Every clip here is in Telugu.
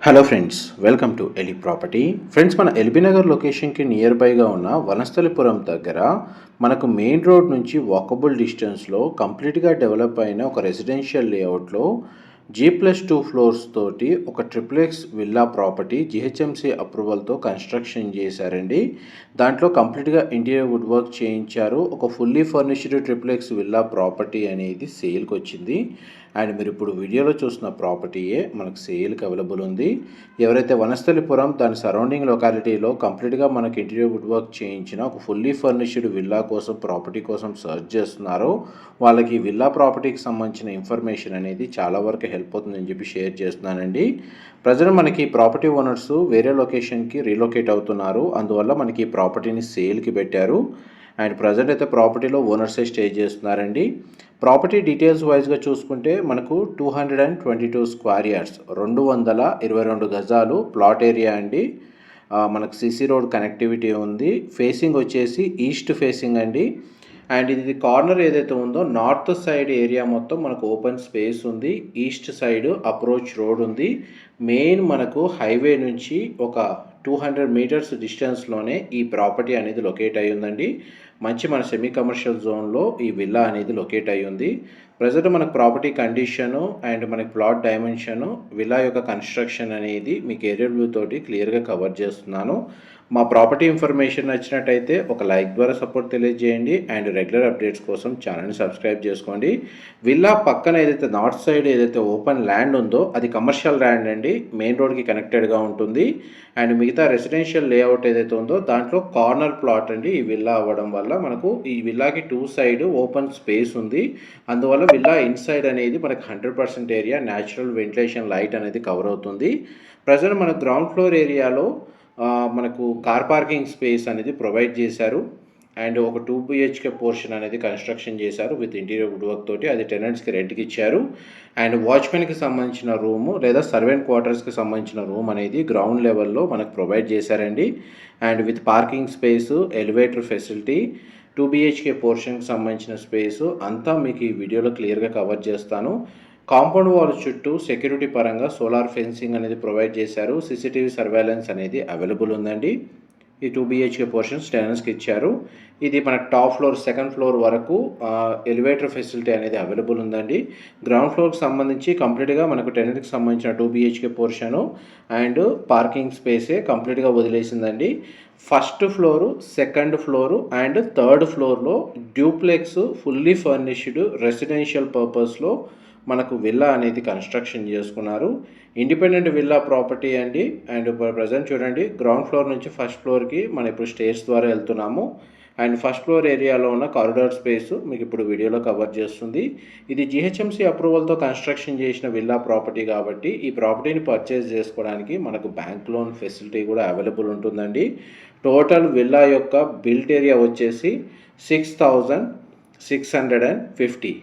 హలో ఫ్రెండ్స్, వెల్కమ్ టు ఎలి ప్రాపర్టీ. ఫ్రెండ్స్, మన ఎల్బీ నగర్ లొకేషన్కి నియర్ బైగా ఉన్న వనస్థలిపురం దగ్గర మనకు మెయిన్ రోడ్ నుంచి వాకబుల్ డిస్టెన్స్లో కంప్లీట్గా డెవలప్ అయిన ఒక రెసిడెన్షియల్ లేఅవుట్లో G+2 ఫ్లోర్స్ తోటి ఒక ట్రిప్లెక్స్ విల్లా ప్రాపర్టీ జిహెచ్ఎంసీ అప్రూవల్తో కన్స్ట్రక్షన్ చేశారండి. దాంట్లో కంప్లీట్గా ఇంటీరియర్ వుడ్ వర్క్ చేయించారు. ఒక fully furnished triplex villa property అనేది సేల్కి వచ్చింది. అండ్ మీరు ఇప్పుడు వీడియోలో చూస్తున్న ప్రాపర్టీయే మనకు సేల్కి అవైలబుల్ ఉంది. ఎవరైతే వనస్థలిపురం దాని సరౌండింగ్ లొకాలిటీలో కంప్లీట్గా మనకి ఇంటీరియర్ వుడ్ వర్క్ చేయించిన ఒక ఫుల్లీ ఫర్నిష్డ్ విల్లా కోసం ప్రాపర్టీ కోసం సర్చ్ చేస్తున్నారో వాళ్ళకి విల్లా ప్రాపర్టీకి సంబంధించిన ఇన్ఫర్మేషన్ అనేది చాలా వరకు హెల్ప్ అవుతుందని చెప్పి షేర్ చేస్తున్నానండి. ప్రజలు మనకి ప్రాపర్టీ ఓనర్స్ వేరే లొకేషన్కి రీలొకేట్ అవుతున్నారు. అందువల్ల మనకి ఈ ప్రాపర్టీని సేల్కి పెట్టారు. అండ్ ప్రజెంట్ అయితే ప్రాపర్టీలో ఓనర్సే స్టే చేస్తున్నారండి. ప్రాపర్టీ డీటెయిల్స్ వైజ్గా చూసుకుంటే మనకు 222 స్క్వేర్ యార్డ్స్ 222 గజాలు ప్లాట్ ఏరియా అండి. మనకు సిసి రోడ్ కనెక్టివిటీ ఉంది. ఫేసింగ్ వచ్చేసి ఈస్ట్ ఫేసింగ్ అండి. అండ్ ఇది కార్నర్ ఏదైతే ఉందో నార్త్ సైడ్ ఏరియా మొత్తం మనకు ఓపెన్ స్పేస్ ఉంది. ఈస్ట్ సైడ్ అప్రోచ్ రోడ్ ఉంది. మెయిన్ మనకు హైవే నుంచి ఒక 200 మీటర్స్ డిస్టెన్స్లోనే ఈ ప్రాపర్టీ అనేది లొకేట్ అయ్యి ఉందండి. మంచి మన సెమీ కమర్షియల్ జోన్లో ఈ విల్లా అనేది లొకేట్ అయ్యి ఉంది. ప్రజెంట్ మనకు ప్రాపర్టీ కండిషను అండ్ మనకి ప్లాట్ డైమెన్షను విల్లా యొక్క కన్స్ట్రక్షన్ అనేది మీకు ఏరియల్ వ్యూ తోటి క్లియర్గా కవర్ చేస్తున్నాను. మా ప్రాపర్టీ ఇన్ఫర్మేషన్ నచ్చినట్టయితే ఒక లైక్ ద్వారా సపోర్ట్ తెలియజేయండి. అండ్ రెగ్యులర్ అప్డేట్స్ కోసం ఛానల్ని సబ్స్క్రైబ్ చేసుకోండి. విల్లా పక్కన ఏదైతే నార్త్ సైడ్ ఏదైతే ఓపెన్ ల్యాండ్ ఉందో అది కమర్షియల్ ల్యాండ్ అండి. మెయిన్ రోడ్కి కనెక్టెడ్గా ఉంటుంది. అండ్ మిగతా రెసిడెన్షియల్ లేఅవుట్ ఏదైతే ఉందో దాంట్లో కార్నర్ ప్లాట్ అండి ఈ విల్లా అవ్వడం వల్ల మనకు ఈ విల్లాకి 2 సైడ్ ఓపెన్ స్పేస్ ఉంది. అందువల్ల విల్లా ఇన్సైడ్ అనేది మనకు 100% ఏరియా న్యాచురల్ వెంటిలేషన్ లైట్ అనేది కవర్ అవుతుంది. ప్రజెంట్ మన గ్రౌండ్ ఫ్లోర్ ఏరియాలో మనకు కార్ పార్కింగ్ స్పేస్ అనేది ప్రొవైడ్ చేశారు. అండ్ ఒక 2 BHK పోర్షన్ అనేది కన్స్ట్రక్షన్ చేశారు విత్ ఇంటీరియర్ వుడ్ వర్క్ తోటి. అది టెనెంట్స్కి రెంట్కి ఇచ్చారు. అండ్ వాచ్మెన్కి సంబంధించిన రూము లేదా సర్వెంట్ క్వార్టర్స్కి సంబంధించిన రూమ్ అనేది గ్రౌండ్ లెవెల్లో మనకు ప్రొవైడ్ చేశారండి. And with parking space, elevator facility, 2 BHK పోర్షన్కి సంబంధించిన స్పేసు అంతా మీకు ఈ వీడియోలో క్లియర్గా కవర్ చేస్తాను. కాంపౌండ్ వాల్ చుట్టూ సెక్యూరిటీ పరంగా సోలార్ ఫెన్సింగ్ అనేది ప్రొవైడ్ చేశారు. సీసీటీవీ సర్వేలెన్స్ అనేది అవైలబుల్ ఉందండి. ఈ 2 BHK పోర్షన్స్ టెనెంట్స్కి ఇచ్చారు. ఇది మనకు టాప్ ఫ్లోర్ సెకండ్ ఫ్లోర్ వరకు ఎలివేటర్ ఫెసిలిటీ అనేది అవైలబుల్ ఉందండి. గ్రౌండ్ ఫ్లోర్కి సంబంధించి కంప్లీట్గా మనకు టెనెంట్కి సంబంధించిన 2 BHK పోర్షను అండ్ పార్కింగ్ స్పేసే కంప్లీట్గా వదిలేసిందండి. First floor, second floor and third ఫ్లోర్లో డ్యూప్లెక్స్ ఫుల్లీ ఫర్నిష్డ్ రెసిడెన్షియల్ పర్పస్లో మనకు విల్లా అనేది కన్స్ట్రక్షన్ చేసుకున్నారు. ఇండిపెండెంట్ విల్లా ప్రాపర్టీ అండి. అండ్ ఇప్పుడు ప్రజెంట్ చూడండి, గ్రౌండ్ ఫ్లోర్ నుంచి ఫస్ట్ ఫ్లోర్కి మనం ఇప్పుడు స్టేర్స్ ద్వారా వెళ్తున్నాము. అండ్ ఫస్ట్ ఫ్లోర్ ఏరియాలో ఉన్న కారిడార్ స్పేస్ మీకు ఇప్పుడు వీడియోలో కవర్ చేస్తుంది. ఇది జిహెచ్ఎంసీ అప్రూవల్తో కన్స్ట్రక్షన్ చేసిన విల్లా ప్రాపర్టీ కాబట్టి ఈ ప్రాపర్టీని పర్చేస్ చేసుకోవడానికి మనకు బ్యాంక్ లోన్ ఫెసిలిటీ కూడా అవైలబుల్ ఉంటుందండి. టోటల్ విల్లా యొక్క బిల్ట్ ఏరియా వచ్చేసి 6,650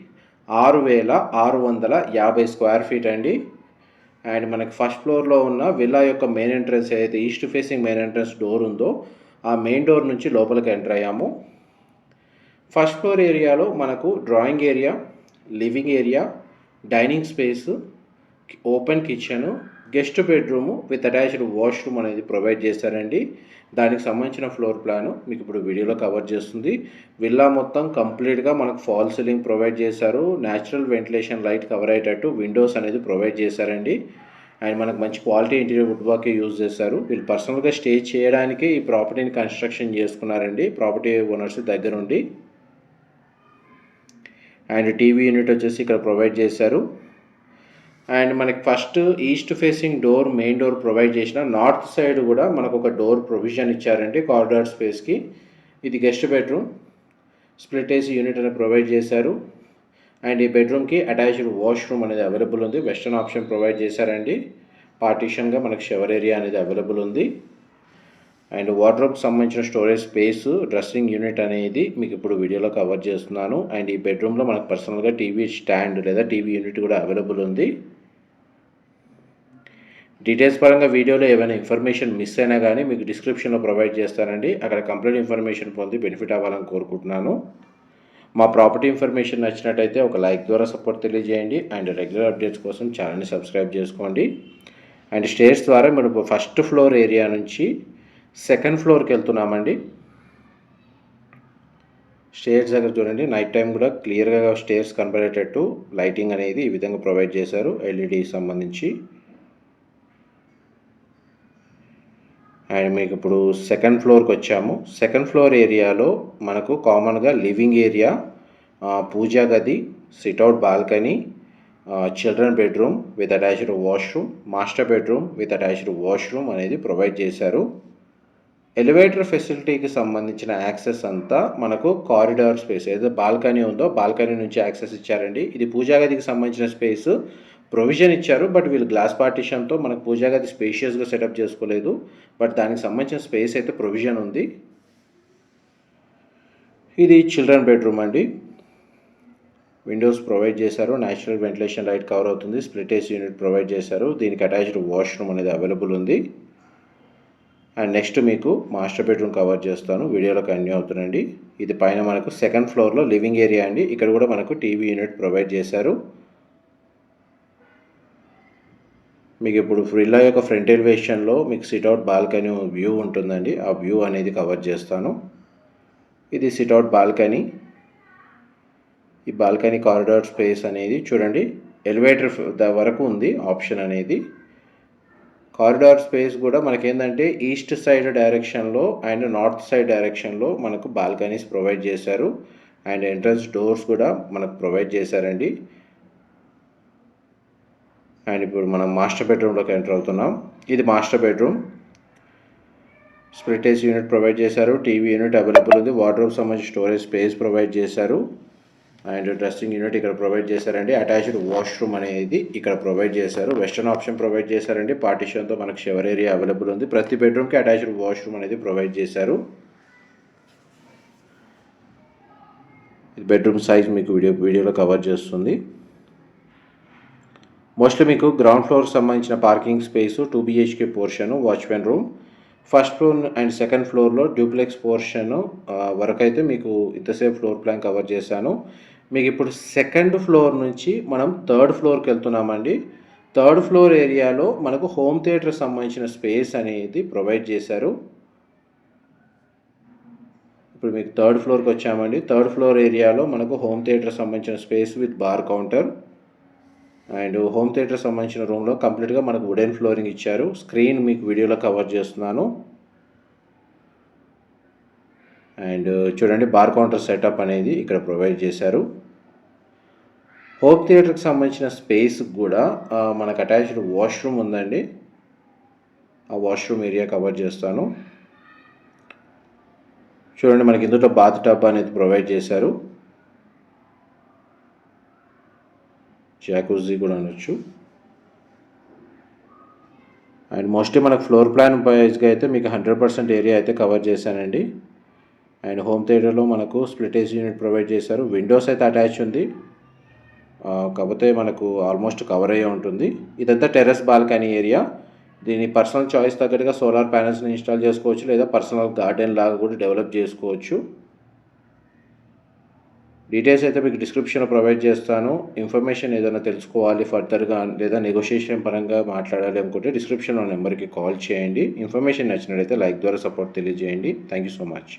6,650 స్క్వేర్ ఫీట్ అండి. అండ్ మనకి ఫస్ట్ ఫ్లోర్లో ఉన్న విల్లా యొక్క మెయిన్ ఎంట్రన్స్ ఏదైతే east facing main entrance door ఉందో ఆ మెయిన్ డోర్ నుంచి లోపలికి ఎంటర్ అయ్యాము. ఫస్ట్ ఫ్లోర్ ఏరియాలో మనకు drawing area, living area, dining space, open kitchen, guest bedroom with attached washroom అనేది ప్రొవైడ్ చేశారండి. దానికి సంబంధించిన ఫ్లోర్ ప్లాను మీకు ఇప్పుడు వీడియోలో కవర్ చేస్తుంది. విల్లా మొత్తం కంప్లీట్గా మనకు ఫాల్ సీలింగ్ ప్రొవైడ్ చేశారు. న్యాచురల్ వెంటిలేషన్ లైట్ కవర్ అయ్యేటట్టు విండోస్ అనేది ప్రొవైడ్ చేశారండి. అండ్ మనకు మంచి క్వాలిటీ ఇంటీరియర్ వుడ్ వర్కే యూజ్ చేశారు. వీళ్ళు పర్సనల్గా స్టే చేయడానికి ఈ ప్రాపర్టీని కన్స్ట్రక్షన్ చేసుకున్నారండి ప్రాపర్టీ ఓనర్స్ దగ్గరుండి. అండ్ టీవీ యూనిట్ వచ్చేసి ఇక్కడ ప్రొవైడ్ చేశారు. అండ్ మనకి first east facing door main door provide చేసిన నార్త్ సైడ్ కూడా మనకు ఒక డోర్ ప్రొవిజన్ ఇచ్చారండి కారిడార్ స్పేస్కి. ఇది guest bedroom, split AC unit అనేది ప్రొవైడ్ చేశారు. అండ్ ఈ బెడ్రూమ్కి అటాచ్డ్ వాష్రూమ్ అనేది అవైలబుల్ ఉంది. వెస్టర్న్ ఆప్షన్ ప్రొవైడ్ చేశారండి. పార్టీషన్గా మనకి షవర్ ఏరియా అనేది అవైలబుల్ ఉంది. అండ్ వార్డ్రోబ్కి సంబంధించిన స్టోరేజ్ స్పేస్, డ్రెస్సింగ్ యూనిట్ అనేది మీకు ఇప్పుడు వీడియోలో కవర్ చేస్తున్నాను. అండ్ ఈ బెడ్రూమ్లో మనకు పర్సనల్గా టీవీ స్టాండ్ లేదా టీవీ యూనిట్ కూడా అవైలబుల్ ఉంది. డీటెయిల్స్ పరంగా వీడియోలో ఏమైనా ఇన్ఫర్మేషన్ మిస్ అయినా కానీ మీకు డిస్క్రిప్షన్లో ప్రొవైడ్ చేస్తానండి. అక్కడ కంప్లీట్ ఇన్ఫర్మేషన్ పొంది బెనిఫిట్ అవ్వాలని కోరుకుంటున్నాను. మా ప్రాపర్టీ ఇన్ఫర్మేషన్ నచ్చినట్టయితే ఒక లైక్ ద్వారా సపోర్ట్ తెలియజేయండి. అండ్ రెగ్యులర్ అప్డేట్స్ కోసం ఛానల్ని సబ్స్క్రైబ్ చేసుకోండి. అండ్ స్టేర్స్ ద్వారా మనం ఫస్ట్ ఫ్లోర్ ఏరియా నుంచి సెకండ్ ఫ్లోర్కి వెళ్తున్నామండి. స్టేర్స్ దగ్గర చూడండి, నైట్ టైం కూడా క్లియర్గా స్టేర్స్ కనపడేటట్టు లైటింగ్ అనేది ఈ విధంగా ప్రొవైడ్ చేశారు ఎల్ఈడి సంబంధించి. అండ్ మీకు ఇప్పుడు సెకండ్ ఫ్లోర్కి వచ్చాము. సెకండ్ ఫ్లోర్ ఏరియాలో మనకు కామన్గా లివింగ్ ఏరియా, పూజా గది, sit-out balcony, children bedroom with attached washroom, master bedroom with attached washroom అనేది ప్రొవైడ్ చేశారు. ఎలివేటర్ ఫెసిలిటీకి సంబంధించిన యాక్సెస్ అంతా మనకు కారిడార్ స్పేస్, ఏదైతే బాల్కనీ ఉందో బాల్కనీ నుంచి యాక్సెస్ ఇచ్చారండి. ఇది పూజా గదికి సంబంధించిన స్పేస్ ప్రొవిజన్ ఇచ్చారు, బట్ వీళ్ళు గ్లాస్ పార్టిషన్తో మనకు పూజా గది స్పేషియస్గా సెటప్ చేసుకోలేదు, బట్ దానికి సంబంధించిన స్పేస్ అయితే ప్రొవిజన్ ఉంది. ఇది చిల్డ్రన్ బెడ్రూమ్ అండి. విండోస్ ప్రొవైడ్ చేశారు, న్యాచురల్ వెంటిలేషన్ లైట్ కవర్ అవుతుంది, స్ప్లిట్ ఏసీ యూనిట్ ప్రొవైడ్ చేశారు, దీనికి అటాచ్డ్ వాష్రూమ్ అనేది అవైలబుల్ ఉంది. అండ్ నెక్స్ట్ మీకు మాస్టర్ బెడ్రూమ్ కవర్ చేస్తాను, వీడియోలో కంటిన్యూ అవుతుందండి. ఇది పైన మనకు సెకండ్ ఫ్లోర్లో లివింగ్ ఏరియా అండి. ఇక్కడ కూడా మనకు టీవీ యూనిట్ ప్రొవైడ్ చేశారు. మీకు ఇప్పుడు విల్లా యొక్క ఫ్రంట్ ఎలివేషన్లో మీకు సిట్అవుట్ బాల్కనీ వ్యూ ఉంటుందండి, ఆ వ్యూ అనేది కవర్ చేస్తాను. ఇది సిట్అవుట్ బాల్కనీ. ఈ బాల్కనీ కారిడార్ స్పేస్ అనేది చూడండి, ఎలివేటర్ వరకు ఉంది ఆప్షన్ అనేది. కారిడార్ స్పేస్ కూడా మనకేంటంటే ఈస్ట్ సైడ్ డైరెక్షన్లో అండ్ నార్త్ సైడ్ డైరెక్షన్లో మనకు బాల్కనీస్ ప్రొవైడ్ చేశారు. అండ్ ఎంట్రన్స్ డోర్స్ కూడా మనకు ప్రొవైడ్ చేశారండి. అండ్ ఇప్పుడు మనం మాస్టర్ బెడ్రూమ్లోకి ఎంటర్ అవుతున్నాం. ఇది master bedroom. Split AC unit provide చేశారు, టీవీ యూనిట్ అవైలబుల్ ఉంది, వార్డ్రోబ్ సంబంధించి స్టోరేజ్ స్పేస్ ప్రొవైడ్ చేశారు. అండ్ డ్రెస్సింగ్ యూనిట్ ఇక్కడ ప్రొవైడ్ చేశారండి. అటాచ్డ్ వాష్రూమ్ అనేది ఇక్కడ ప్రొవైడ్ చేశారు. వెస్టర్న్ ఆప్షన్ ప్రొవైడ్ చేశారండి. పార్టిషన్తో మనకు షవర్ ఏరియా అవైలబుల్ ఉంది. ప్రతి బెడ్రూమ్కి అటాచ్డ్ వాష్రూమ్ అనేది ప్రొవైడ్ చేశారు. ఇది బెడ్రూమ్ సైజ్ మీకు వీడియోలో కవర్ చేస్తుంది. మోస్ట్లీ మీకు గ్రౌండ్ ఫ్లోర్కి సంబంధించిన parking space, 2 BHK portion, watchmen room, first floor and second ఫ్లోర్లో డ్యూప్లెక్స్ పోర్షన్ వరకు అయితే మీకు ఇంతసేపు ఫ్లోర్ ప్లాన్ కవర్ చేశాను. మీకు ఇప్పుడు సెకండ్ ఫ్లోర్ నుంచి మనం థర్డ్ ఫ్లోర్కి వెళ్తున్నామండి. థర్డ్ ఫ్లోర్ ఏరియాలో మనకు హోమ్ థియేటర్ సంబంధించిన స్పేస్ అనేది ప్రొవైడ్ చేశారు. ఇప్పుడు మీకు థర్డ్ ఫ్లోర్కి వచ్చామండి. థర్డ్ ఫ్లోర్ ఏరియాలో మనకు హోమ్ థియేటర్ సంబంధించిన space with bar counter and home theatre సంబంధించిన రూమ్లో కంప్లీట్గా మనకు వుడెన్ ఫ్లోరింగ్ ఇచ్చారు. స్క్రీన్ మీకు వీడియోలో కవర్ చేస్తున్నాను. అండ్ చూడండి, బార్ కౌంటర్ సెటప్ అనేది ఇక్కడ ప్రొవైడ్ చేశారు. హోమ్ థియేటర్కి సంబంధించిన స్పేస్ కూడా మనకు అటాచ్డ్ వాష్రూమ్ ఉందండి. ఆ వాష్రూమ్ ఏరియా కవర్ చేస్తాను. చూడండి, మనకి ఇందులో బాత్ టబ్ అనేది ప్రొవైడ్ చేశారు. జాకూజీ కూడా అనొచ్చు. అండ్ మోస్ట్లీ మనకు ఫ్లోర్ ప్లాన్ వైజ్గా అయితే మీకు 100% ఏరియా అయితే కవర్ చేశానండి. అండ్ హోమ్ థియేటర్లో మనకు స్ప్లిట్ ఏసీ యూనిట్ ప్రొవైడ్ చేశారు. విండోస్ అయితే అటాచ్ ఉంది, కాకపోతే మనకు ఆల్మోస్ట్ కవర్ అయ్యే ఉంటుంది. ఇదంతా టెర్రస్ బాల్కనీ ఏరియా. దీని పర్సనల్ చాయిస్ తగ్గట్టుగా సోలార్ ప్యానల్స్ని ఇన్స్టాల్ చేసుకోవచ్చు, లేదా పర్సనల్ గార్డెన్ లాగా కూడా డెవలప్ చేసుకోవచ్చు. డీటెయిల్స్ అయితే మీకు డిస్క్రిప్షన్లో ప్రొవైడ్ చేస్తాను. ఇన్ఫర్మేషన్ ఏదైనా తెలుసుకోవాలి ఫర్దర్గా లేదా నెగోషియేషన్ పరంగా మాట్లాడాలి అనుకుంటే డిస్క్రిప్షన్లో నెంబర్కి కాల్ చేయండి. ఇన్ఫర్మేషన్ నచ్చినట్లయితే లైక్ ద్వారా సపోర్ట్ తెలియజేయండి. Thank you so much.